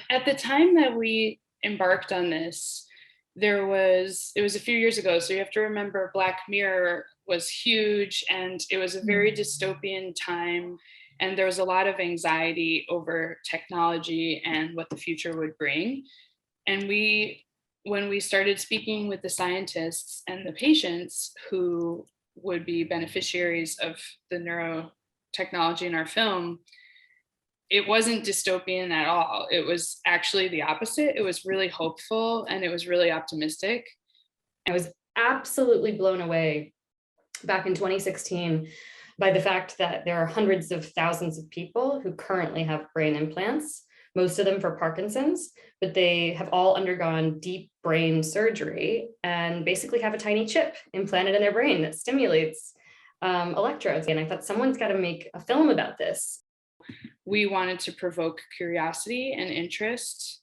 At the time that we embarked on this, it was a few years ago. So you have to remember Black Mirror was huge and it was a very dystopian time. And there was a lot of anxiety over technology and what the future would bring. And when we started speaking with the scientists and the patients who would be beneficiaries of the neurotechnology in our film, it wasn't dystopian at all. It was actually the opposite. It was really hopeful and it was really optimistic. I was absolutely blown away back in 2016 by the fact that there are hundreds of thousands of people who currently have brain implants, most of them for Parkinson's, but they have all undergone deep brain surgery and basically have a tiny chip implanted in their brain that stimulates electrodes. And I thought someone's got to make a film about this. We wanted to provoke curiosity and interest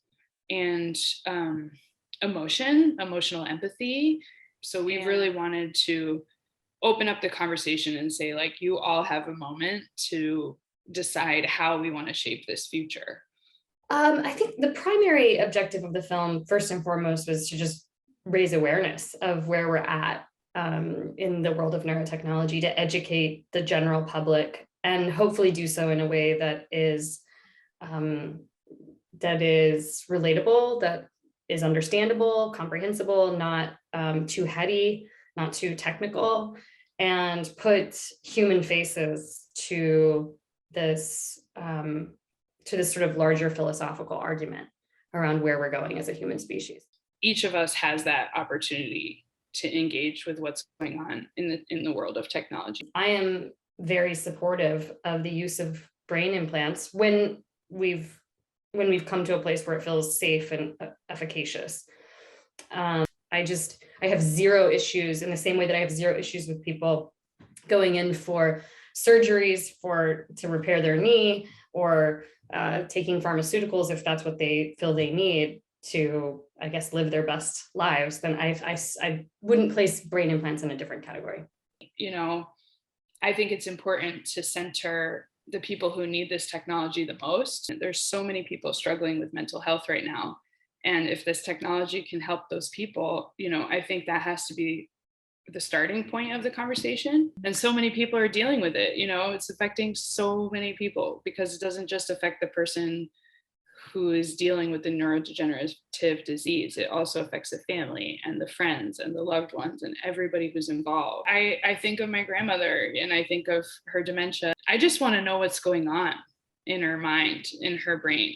and emotional empathy. So we really wanted to open up the conversation and say, like, you all have a moment to decide how we want to shape this future. I think the primary objective of the film, first and foremost, was to just raise awareness of where we're at in the world of neurotechnology, to educate the general public and hopefully do so in a way that is relatable, that is understandable, comprehensible, not too heady, not too technical, and put human faces to this sort of larger philosophical argument around where we're going as a human species. Each of us has that opportunity to engage with what's going on in the world of technology. I am very supportive of the use of brain implants when we've come to a place where it feels safe and efficacious. I have zero issues, in the same way that I have zero issues with people going in for surgeries to repair their knee, or taking pharmaceuticals if that's what they feel they need to, I guess, live their best lives. Then I wouldn't place brain implants in a different category. You know, I think it's important to center the people who need this technology the most. There's so many people struggling with mental health right now. And if this technology can help those people, I think that has to be the starting point of the conversation. And so many people are dealing with it. It's affecting so many people, because it doesn't just affect the person who is dealing with the neurodegenerative disease. It also affects the family and the friends and the loved ones and everybody who's involved. I think of my grandmother and I think of her dementia. I just want to know what's going on in her mind, in her brain.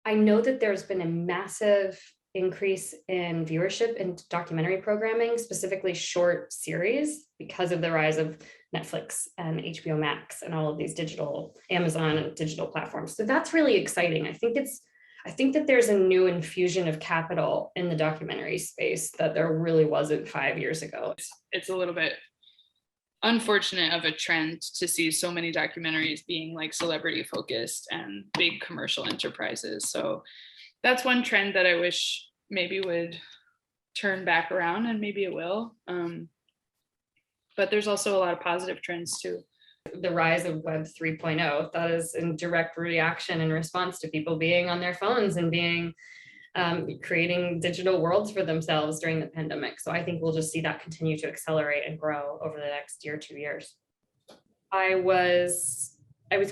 I know that there's been a massive increase in viewership in documentary programming, specifically short series, because of the rise of Netflix and HBO Max and all of these Amazon and digital platforms. So that's really exciting. I think that there's a new infusion of capital in the documentary space that there really wasn't 5 years ago. It's a little bit unfortunate of a trend to see so many documentaries being like celebrity focused and big commercial enterprises. So that's one trend that I wish maybe would turn back around, and maybe it will. But there's also a lot of positive trends too. The rise of Web 3.0, that is in direct reaction and response to people being on their phones and creating digital worlds for themselves during the pandemic. So I think we'll just see that continue to accelerate and grow over the next year, 2 years. I was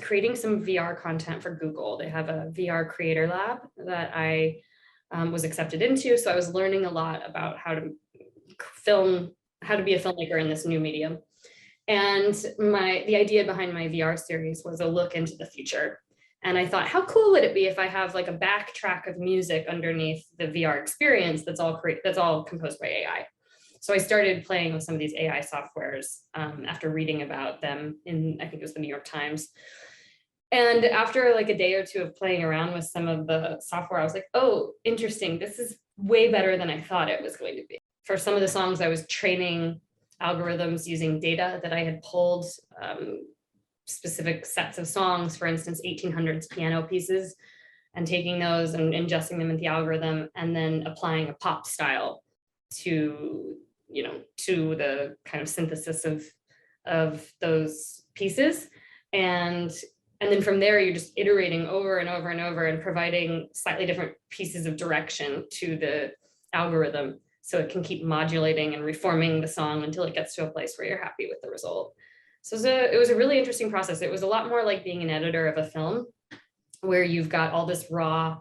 creating some VR content for Google. They have a VR creator lab that I was accepted into. So I was learning a lot about how to be a filmmaker in this new medium. And the idea behind my VR series was a look into the future. And I thought, how cool would it be if I have like a backtrack of music underneath the VR experience that's all composed by AI. So I started playing with some of these AI softwares after reading about them in, I think it was the New York Times. And after like a day or two of playing around with some of the software, I was like, oh, interesting. This is way better than I thought it was going to be. For some of the songs, I was training algorithms using data that I had pulled, specific sets of songs, for instance, 1800s piano pieces, and taking those and ingesting them into the algorithm, and then applying a pop style to the kind of synthesis of those pieces, and And then from there, you're just iterating over and over and over and providing slightly different pieces of direction to the algorithm so it can keep modulating and reforming the song until it gets to a place where you're happy with the result. So it was a really interesting process. It was a lot more like being an editor of a film where you've got all this raw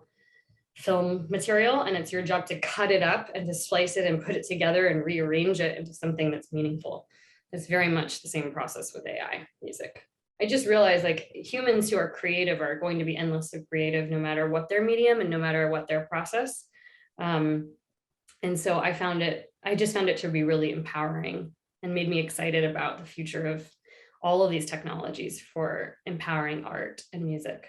film material and it's your job to cut it up and to slice it and put it together and rearrange it into something that's meaningful. It's very much the same process with AI music. I just realized like humans who are creative are going to be endlessly creative no matter what their medium and no matter what their process. And so I just found it to be really empowering and made me excited about the future of all of these technologies for empowering art and music.